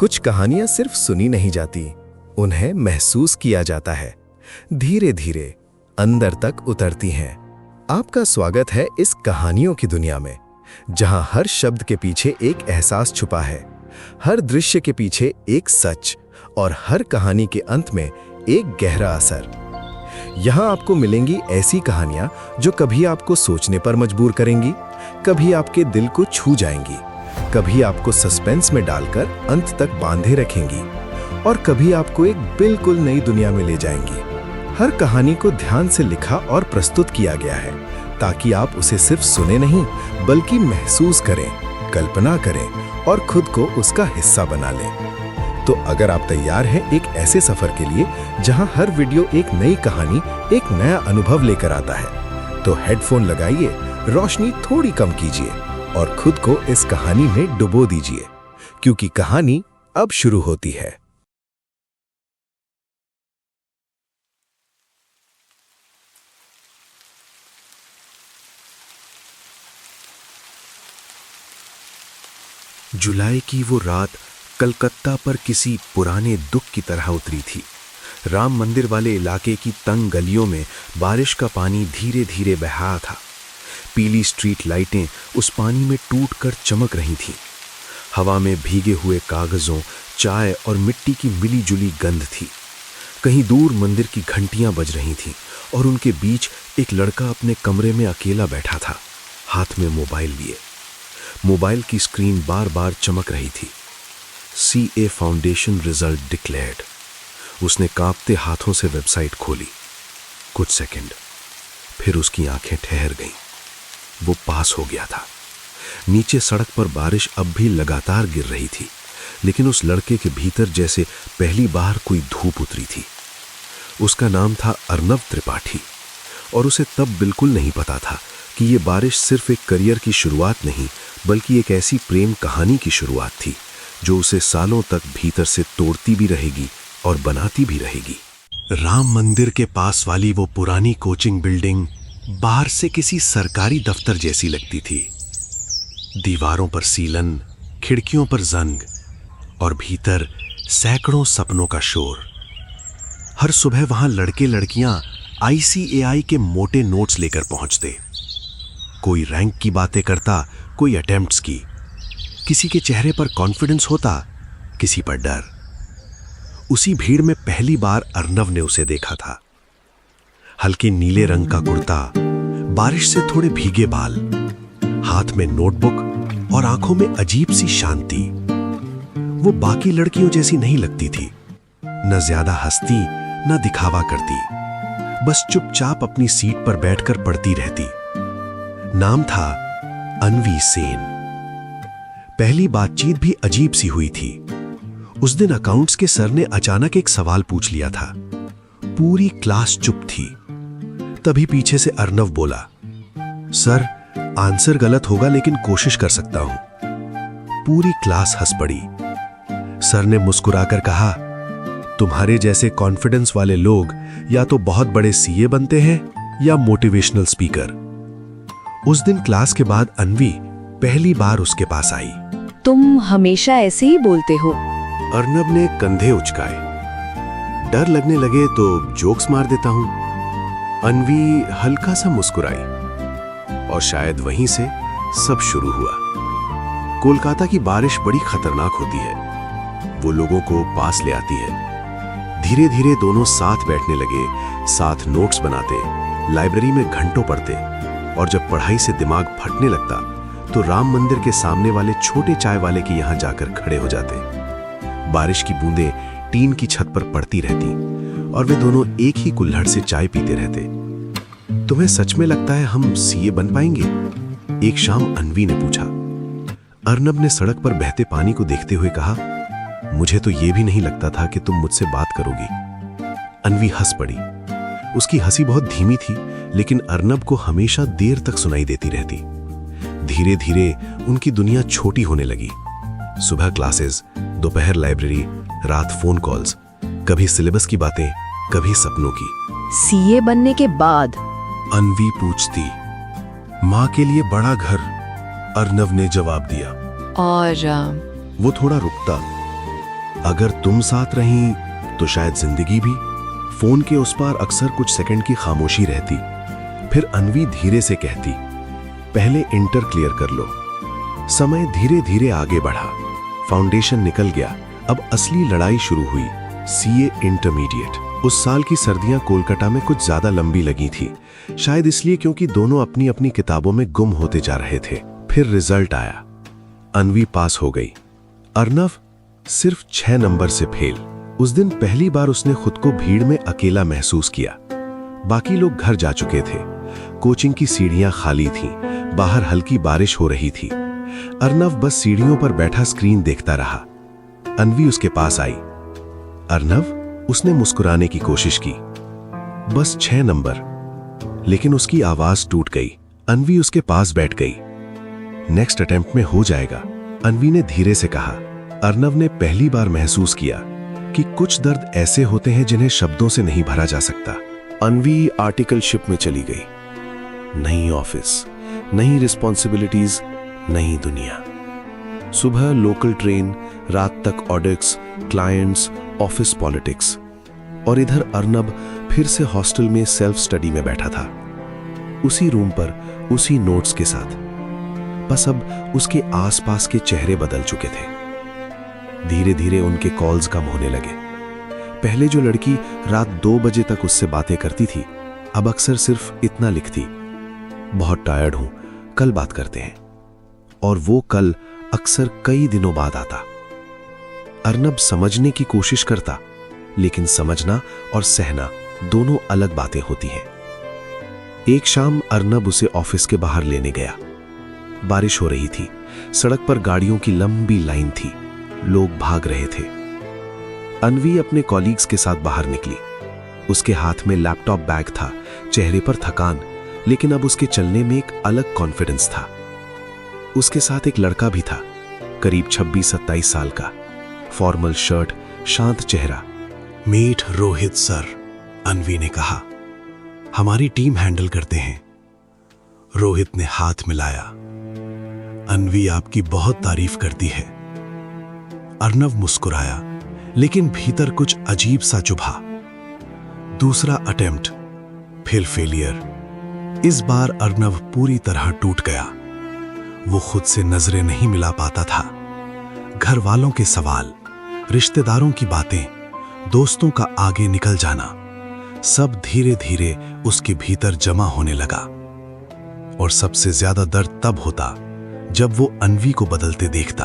कुछ कहानियां सिर्फ सुनी नहीं जाती, उन्हें महसूस किया जाता है, धीरे धीरे अंदर तक उतरती हैं। आपका स्वागत है इस कहानियों की दुनिया में, जहां हर शब्द के पीछे एक एहसास छुपा है, हर दृश्य के पीछे एक सच और हर कहानी के अंत में एक गहरा असर। यहाँ आपको मिलेंगी ऐसी कहानियां जो कभी आपको सोचने पर मजबूर करेंगी, कभी आपके दिल को छू जाएंगी, कभी आपको सस्पेंस में डालकर अंत तक बांधे रखेंगी और कभी आपको एक बिल्कुल नई दुनिया में ले जाएंगी। हर कहानी को ध्यान से लिखा और प्रस्तुत किया गया है ताकि आप उसे सिर्फ सुने नहीं बल्कि महसूस करें, कल्पना करें और खुद को उसका हिस्सा बना लें। तो अगर आप तैयार हैं एक ऐसे सफर के लिए जहां हर वीडियो एक नई कहानी, एक नया अनुभव लेकर आता है, तो हेडफोन लगाइए, रोशनी थोड़ी कम कीजिए और खुद को इस कहानी में डुबो दीजिए, क्योंकि कहानी अब शुरू होती है। जुलाई की वो रात कलकत्ता पर किसी पुराने दुख की तरह उतरी थी। राम मंदिर वाले इलाके की तंग गलियों में बारिश का पानी धीरे धीरे बह रहा था। पीली स्ट्रीट लाइटें उस पानी में टूटकर चमक रही थीं। हवा में भीगे हुए कागजों, चाय और मिट्टी की मिली-जुली गंध थी। कहीं दूर मंदिर की घंटियां बज रही थीं और उनके बीच एक लड़का अपने कमरे में अकेला बैठा था, हाथ में मोबाइल लिए। मोबाइल की स्क्रीन बार-बार चमक रही थी। CA foundation result declared. उसने कांपते हाथों से वेबसाइट खोली। कुछ सेकंड, फिर उसकी आंखें ठहर गईं। वो पास हो गया था। नीचे सड़क पर बारिश अब भी लगातार गिर रही थी, लेकिन उस लड़के के भीतर जैसे पहली बार कोई धूप उतरी थी। उसका नाम था अर्नव त्रिपाठी और उसे तब बिल्कुल नहीं पता था कि ये बारिश सिर्फ एक करियर की शुरुआत नहीं बल्कि एक ऐसी प्रेम कहानी की शुरुआत थी जो उसे सालों तक भीतर से तोड़ती भी रहेगी और बनाती भी रहेगी। राम मंदिर के पास वाली वो पुरानी कोचिंग बिल्डिंग बाहर से किसी सरकारी दफ्तर जैसी लगती थी। दीवारों पर सीलन, खिड़कियों पर जंग और भीतर सैकड़ों सपनों का शोर। हर सुबह वहां लड़के लड़कियां ICAI के मोटे नोट्स लेकर पहुंचते। कोई रैंक की बातें करता, कोई अटेम्प्ट्स की। किसी के चेहरे पर कॉन्फिडेंस होता, किसी पर डर। उसी भीड़ में पहली बार अर्नव ने उसे देखा था। हल्के नीले रंग का कुर्ता, बारिश से थोड़े भीगे बाल, हाथ में नोटबुक और आंखों में अजीब सी शांति। वो बाकी लड़कियों जैसी नहीं लगती थी, न ज्यादा हंसती न दिखावा करती, बस चुपचाप अपनी सीट पर बैठकर पढ़ती रहती। नाम था अन्वी सेन। पहली बातचीत भी अजीब सी हुई थी। उस दिन अकाउंट्स के सर ने अचानक एक सवाल पूछ लिया था। पूरी क्लास चुप थी। तभी पीछे से अर्नव बोला, सर आंसर गलत होगा लेकिन कोशिश कर सकता हूं। पूरी क्लास हंस पड़ी। सर ने मुस्कुराकर कहा, तुम्हारे जैसे कॉन्फिडेंस वाले लोग या तो बहुत बड़े CA बनते हैं या मोटिवेशनल स्पीकर। उस दिन क्लास के बाद अन्वी पहली बार उसके पास आई। तुम हमेशा ऐसे ही बोलते हो? अर्नव ने कंधे उचकाए। डर लगने लगे तो जोक्स मार देता हूं। अन्वी हल्का सा मुस्कुराई और शायद वहीं से सब शुरू हुआ। कोलकाता की बारिश बड़ी खतरनाक होती है। वो लोगों को पास ले आती है। धीरे धीरे दोनों साथ बैठने लगे, साथ नोट्स बनाते, लाइब्रेरी में घंटों पढ़ते और जब पढ़ाई से दिमाग फटने लगता तो राम मंदिर के सामने वाले छोटे चाय वाले के यहां जाकर खड़े हो जाते। बारिश की बूंदें टीन की छत पर पड़ती रहती और वे दोनों एक ही कुल्हड़ से चाय पीते रहते। तुम्हें सच में लगता है हम CA बन पाएंगे? एक शाम अन्वी ने पूछा। अर्नव ने सड़क पर बहते पानी को देखते हुए कहा, मुझे तो यह भी नहीं लगता था कि तुम मुझसे बात करोगी। अन्वी हंस पड़ी। उसकी हंसी बहुत धीमी थी, लेकिन अर्नव को हमेशा देर तक सुनाई देती रहती। धीरे धीरे उनकी दुनिया छोटी होने लगी। सुबह क्लासेस, दोपहर लाइब्रेरी, रात फोन कॉल्स, कभी सिलेबस की बातें, कभी सपनों की। CA बनने के बाद? अन्वी पूछती। माँ के लिए बड़ा घर, अर्नव ने जवाब दिया। और वो थोड़ा रुकता, अगर तुम साथ रही तो शायद जिंदगी भी। फोन के उस पार अक्सर कुछ सेकंड की खामोशी रहती। फिर अन्वी धीरे से कहती, पहले इंटर क्लियर कर लो। समय धीरे धीरे आगे बढ़ा, फाउंडेशन निकल गया। अब असली लड़ाई शुरू हुई, सीए इंटरमीडिएट। उस साल की सर्दियां कोलकाता में कुछ ज्यादा लंबी लगी थी, शायद इसलिए क्योंकि दोनों अपनी अपनी किताबों में गुम होते जा रहे थे। फिर रिजल्ट आया, अन्वी पास हो गई, अर्नव सिर्फ 6 नंबर से फेल। उस दिन पहली बार उसने खुद को भीड़ में अकेला महसूस किया। बाकी लोग घर जा चुके थे, कोचिंग की सीढ़ियां खाली थीं, बाहर हल्की बारिश हो रही थी। अर्नव बस सीढ़ियों पर बैठा स्क्रीन देखता रहा। अन्वी उसके पास आई। अर्नव, उसने मुस्कुराने की कोशिश की। बस 6 नंबर। लेकिन उसकी आवाज टूट गई। अन्वी उसके पास बैठ गई। नेक्स्ट अटेम्प्ट में हो जाएगा, अन्वी ने धीरे से कहा। अर्नव ने पहली बार महसूस किया कि कुछ दर्द ऐसे होते हैं जिन्हें शब्दों से नहीं भरा जा सकता। अन्वी आर्टिकलशिप में चली गई। नई ऑफिस, नई रिस्पॉन्सिबिलिटीज, नई दुनिया। सुबह लोकल ट्रेन, रात तक ऑडिट्स, क्लाइंट्स, ऑफिस पॉलिटिक्स। और इधर अर्नब फिर से हॉस्टल में सेल्फ स्टडी में बैठा था, उसी रूम पर, उसी नोट्स के साथ। बस अब उसके आसपास के चेहरे बदल चुके थे। धीरे धीरे उनके कॉल्स कम होने लगे। पहले जो लड़की रात 2 बजे तक उससे बातें करती थी, अब अक्सर सिर्फ इतना लिखती, बहुत टायर्ड हूं, कल बात करते हैं। और वो कल अक्सर कई दिनों बाद आता। अर्नब समझने की कोशिश करता, लेकिन समझना और सहना दोनों अलग बातें होती हैं। एक शाम अर्नब उसे ऑफिस के बाहर लेने गया। बारिश हो रही थी, सड़क पर गाड़ियों की लंबी लाइन थी, लोग भाग रहे थे। अन्वी अपने कॉलीग्स के साथ बाहर निकली। उसके हाथ में लैपटॉप बैग था, चेहरे पर थकान, लेकिन अब उसके चलने में एक अलग कॉन्फिडेंस था। उसके साथ एक लड़का भी था, करीब 26-27 साल का, फॉर्मल शर्ट, शांत चेहरा। मीट रोहित सर, अन्वी ने कहा, हमारी टीम हैंडल करते हैं। रोहित ने हाथ मिलाया। अन्वी आपकी बहुत तारीफ करती है। अर्नव मुस्कुराया, लेकिन भीतर कुछ अजीब सा चुभा। दूसरा अटेम्प्ट, फिर फेलियर। इस बार अर्नव पूरी तरह टूट गया। वो खुद से नजरें नहीं मिला पाता था। घर वालों के सवाल, रिश्तेदारों की बातें, दोस्तों का आगे निकल जाना, सब धीरे धीरे उसके भीतर जमा होने लगा। और सबसे ज्यादा दर्द तब होता जब वो अन्वी को बदलते देखता।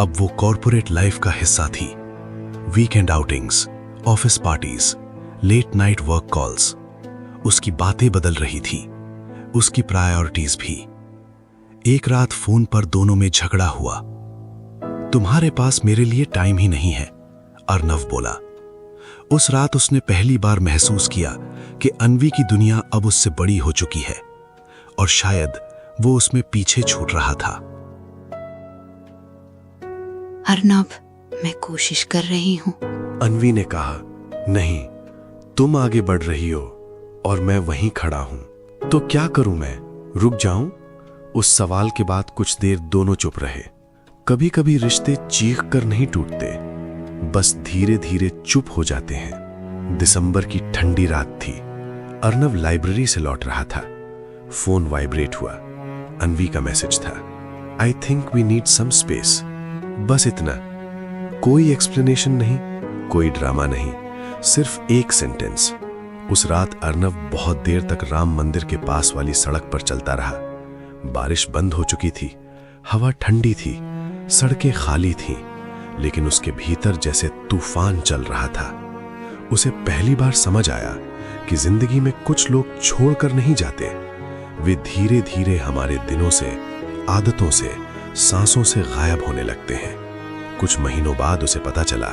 अब वो कॉर्पोरेट लाइफ का हिस्सा थी। Weekend outings, office parties, late night work calls. उसकी बातें बदल रही थी, उसकी प्रायोरिटीज भी। एक रात फोन पर दोनों में झगड़ा हुआ। तुम्हारे पास मेरे लिए टाइम ही नहीं है, अर्नव बोला। उस रात उसने पहली बार महसूस किया कि अन्वी की दुनिया अब उससे बड़ी हो चुकी है, और शायद वो उसमें पीछे छूट रहा था। अर्नव, मैं कोशिश कर रही हूं, अन्वी ने कहा। नहीं, तुम आगे बढ़ रही हो और मैं वहीं खड़ा हूं। तो क्या करूं मैं? रुक जाऊं? उस सवाल के बाद कुछ देर दोनों चुप रहे। कभी कभी रिश्ते चीख कर नहीं टूटते, बस धीरे धीरे चुप हो जाते हैं। दिसंबर की ठंडी रात थी। अर्नव लाइब्रेरी से लौट रहा था। फोन वाइब्रेट हुआ। अन्वी का मैसेज था, I think we need some space. बस इतना, कोई एक्सप्लेनेशन नहीं, कोई ड्रामा नहीं, सिर्फ एक सेंटेंस। उस रात अर्नव बहुत देर तक राम मंदिर के पास वाली सड़क पर चलता रहा। बारिश बंद हो चुकी थी, हवा ठंडी थी, सड़कें खाली थीं, लेकिन उसके भीतर जैसे तूफान चल रहा था। उसे पहली बार समझ आया कि जिंदगी में कुछ लोग छोड़कर नहीं जाते, वे धीरे धीरे हमारे दिनों से, आदतों से, सांसों से गायब होने लगते हैं। कुछ महीनों बाद उसे पता चला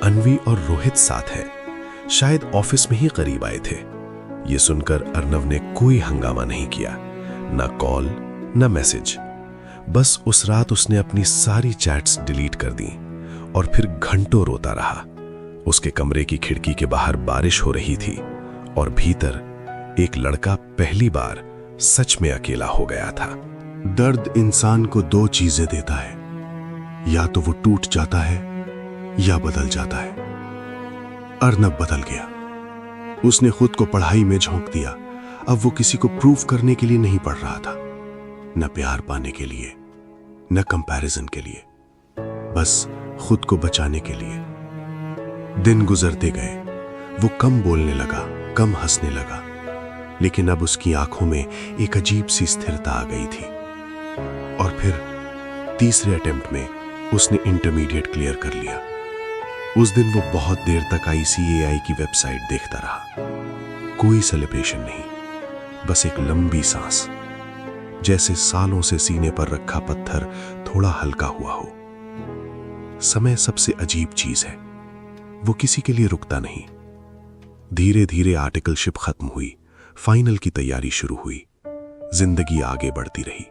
अन्वी और रोहित साथ हैं, शायद ऑफिस में ही करीब आए थे। ये सुनकर अर्नव ने कोई हंगामा नहीं किया, ना कॉल ना मैसेज। बस उस रात उसने अपनी सारी चैट्स डिलीट कर दी और फिर घंटों रोता रहा। उसके कमरे की खिड़की के बाहर बारिश हो रही थी और भीतर एक लड़का पहली बार सच में अकेला हो गया था। दर्द इंसान को 2 चीजें देता है, या तो वो टूट जाता है या बदल जाता है। अर्नब बदल गया। उसने खुद को पढ़ाई में झोंक दिया। अब वो किसी को प्रूव करने के लिए नहीं पढ़ रहा था, न प्यार पाने के लिए, न कंपैरिजन के लिए, बस खुद को बचाने के लिए। दिन गुजरते गए। वो कम बोलने लगा, कम हंसने लगा, लेकिन अब उसकी आंखों में एक अजीब सी स्थिरता आ गई थी। और फिर तीसरे अटेम्प्ट में उसने इंटरमीडिएट क्लियर कर लिया। उस दिन वो बहुत देर तक ICAI की वेबसाइट देखता रहा। कोई सेलिब्रेशन नहीं, बस एक लंबी सांस, जैसे सालों से सीने पर रखा पत्थर थोड़ा हल्का हुआ हो। समय सबसे अजीब चीज है, वो किसी के लिए रुकता नहीं। धीरे धीरे आर्टिकलशिप खत्म हुई, फाइनल की तैयारी शुरू हुई। जिंदगी आगे बढ़ती रही।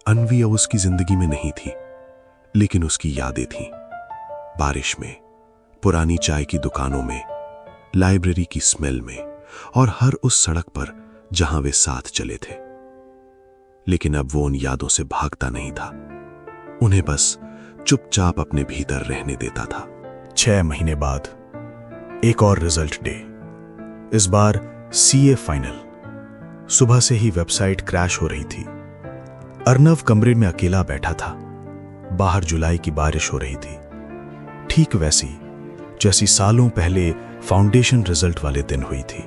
अन्वी अब उसकी जिंदगी में नहीं थी, लेकिन उसकी यादें थीं। बारिश में, पुरानी चाय की दुकानों में, लाइब्रेरी की स्मेल में, और हर उस सड़क पर जहां वे साथ चले थे। लेकिन अब वो उन यादों से भागता नहीं था, उन्हें बस चुपचाप अपने भीतर रहने देता था। 6 महीने बाद एक और रिजल्ट डे। इस बार CA फाइनल। सुबह से ही वेबसाइट क्रैश हो रही थी। अर्नव कमरे में अकेला बैठा था। बाहर जुलाई की बारिश हो रही थी, ठीक वैसी जैसी सालों पहले फाउंडेशन रिजल्ट वाले दिन हुई थी।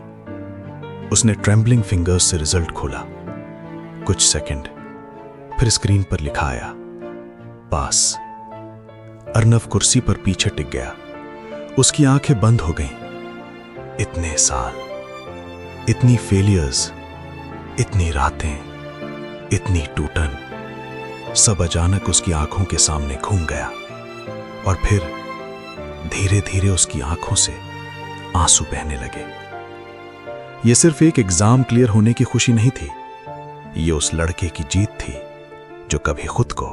उसने ट्रेम्बलिंग फिंगर्स से रिजल्ट खोला। कुछ सेकंड, फिर स्क्रीन पर लिखा आया, पास। अर्नव कुर्सी पर पीछे टिक गया। उसकी आंखें बंद हो गईं। इतने साल, इतनी फेलियर्स, इतनी रातें, इतनी टूटन, सब अचानक उसकी आंखों के सामने घूम गया। और फिर धीरे धीरे उसकी आंखों से आंसू बहने लगे। यह सिर्फ एक एग्जाम क्लियर होने की खुशी नहीं थी, यह उस लड़के की जीत थी जो कभी खुद को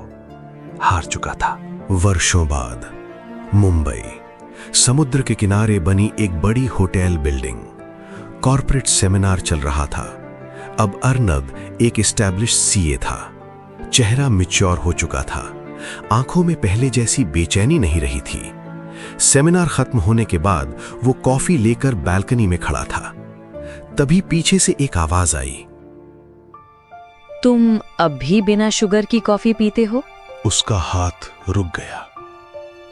हार चुका था। वर्षों बाद मुंबई, समुद्र के किनारे बनी एक बड़ी होटल बिल्डिंग। कॉर्पोरेट सेमिनार चल रहा था। अब अर्नब एक एस्टैब्लिश CA था। चेहरा मैच्योर हो चुका था। आंखों में पहले जैसी बेचैनी नहीं रही थी। सेमिनार खत्म होने के बाद वो कॉफी लेकर बालकनी में खड़ा था। तभी पीछे से एक आवाज आई, तुम अब भी बिना शुगर की कॉफी पीते हो? उसका हाथ रुक गया।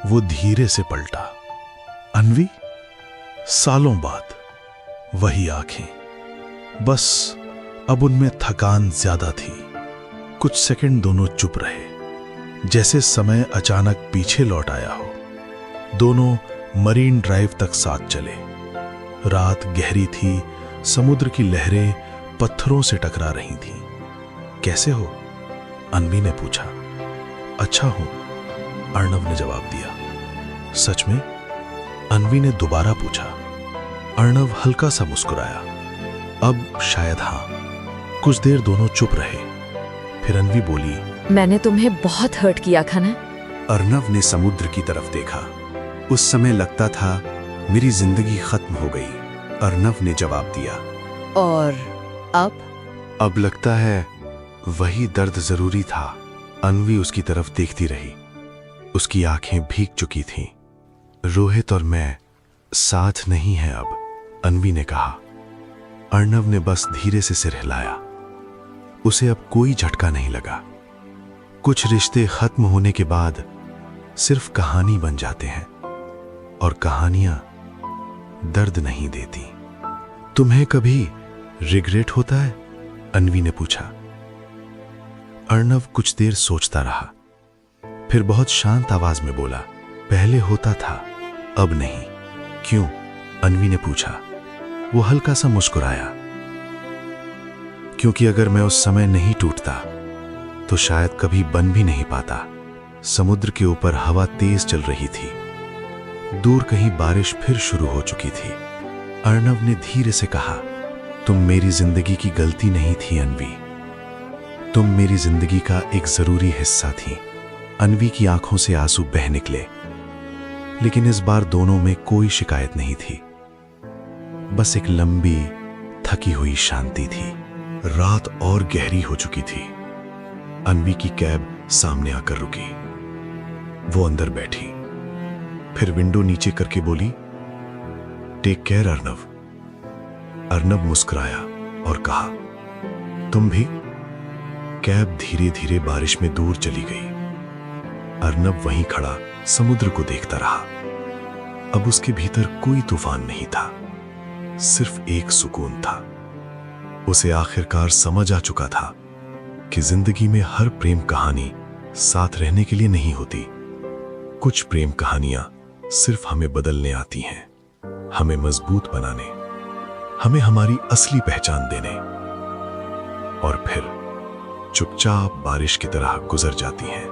वो धीरे से पलटा। अन्वी? सालों बाद वही आंखें, बस अब उनमें थकान ज्यादा थी। कुछ सेकंड दोनों चुप रहे, जैसे समय अचानक पीछे लौट आया हो। दोनों मरीन ड्राइव तक साथ चले। रात गहरी थी, समुद्र की लहरें पत्थरों से टकरा रही थीं। कैसे हो? अन्वी ने पूछा। अच्छा हूं, अर्नव ने जवाब दिया। सच में? अन्वी ने दोबारा पूछा। अर्नव हल्का सा मुस्कुराया। अब शायद हां। कुछ देर दोनों चुप रहे। फिर अन्वी बोली, मैंने तुम्हें बहुत हर्ट किया था ना? अर्नव ने समुद्र की तरफ देखा। उस समय लगता था मेरी जिंदगी खत्म हो गई। अर्नव ने जवाब दिया, और अब लगता है वही दर्द जरूरी था। अन्वी उसकी तरफ देखती रही। उसकी आंखें भीग चुकी थीं। रोहित और मैं साथ नहीं है अब, अन्वी ने कहा। अर्नव ने बस धीरे से सिर हिलाया। उसे अब कोई झटका नहीं लगा। कुछ रिश्ते खत्म होने के बाद सिर्फ कहानी बन जाते हैं, और कहानियां दर्द नहीं देती। तुम्हें कभी रिग्रेट होता है? अन्वी ने पूछा। अर्नव कुछ देर सोचता रहा, फिर बहुत शांत आवाज में बोला, पहले होता था, अब नहीं। क्यों? अन्वी ने पूछा। वो हल्का सा मुस्कुराया। क्योंकि अगर मैं उस समय नहीं टूटता तो शायद कभी बन भी नहीं पाता। समुद्र के ऊपर हवा तेज चल रही थी। दूर कहीं बारिश फिर शुरू हो चुकी थी। अर्नव ने धीरे से कहा, तुम मेरी जिंदगी की गलती नहीं थी अन्वी, तुम मेरी जिंदगी का एक जरूरी हिस्सा थी। अन्वी की आंखों से आंसू बह निकले, लेकिन इस बार दोनों में कोई शिकायत नहीं थी, बस एक लंबी थकी हुई शांति थी। रात और गहरी हो चुकी थी। अन्वी की कैब सामने आकर रुकी। वो अंदर बैठी। फिर विंडो नीचे करके बोली, टेक केयर अर्नव। अर्नव मुस्कुराया और कहा, तुम भी। कैब धीरे धीरे बारिश में दूर चली गई। अर्नव वहीं खड़ा समुद्र को देखता रहा। अब उसके भीतर कोई तूफान नहीं था, सिर्फ एक सुकून था। उसे आखिरकार समझ आ चुका था कि जिंदगी में हर प्रेम कहानी साथ रहने के लिए नहीं होती। कुछ प्रेम कहानियां सिर्फ हमें बदलने आती हैं, हमें मजबूत बनाने, हमें हमारी असली पहचान देने, और फिर चुपचाप बारिश की तरह गुजर जाती हैं।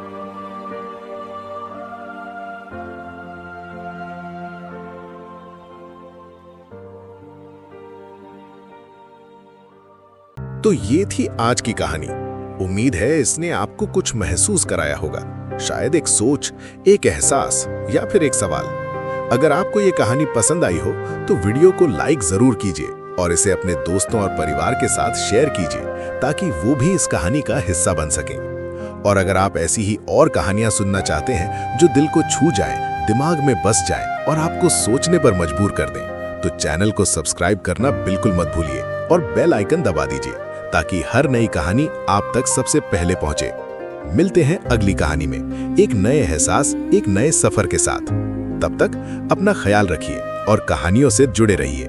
तो ये थी आज की कहानी। उम्मीद है इसने आपको कुछ महसूस कराया होगा, शायद एक सोच, एक एहसास या फिर एक सवाल। अगर आपको ये कहानी पसंद आई हो तो वीडियो को लाइक जरूर कीजिए और इसे अपने दोस्तों और परिवार के साथ शेयर कीजिए ताकि वो भी इस कहानी का हिस्सा बन सकें। और अगर आप ऐसी ही और कहानियां सुनना चाहते हैं जो दिल को छू जाए, दिमाग में बस जाए और आपको सोचने पर मजबूर कर दें, तो चैनल को सब्सक्राइब करना बिल्कुल मत भूलिए और बेल आइकन दबा दीजिए ताकि हर नई कहानी आप तक सबसे पहले पहुंचे। मिलते हैं अगली कहानी में एक नए एहसास, एक नए सफर के साथ। तब तक अपना ख्याल रखिए और कहानियों से जुड़े रहिए।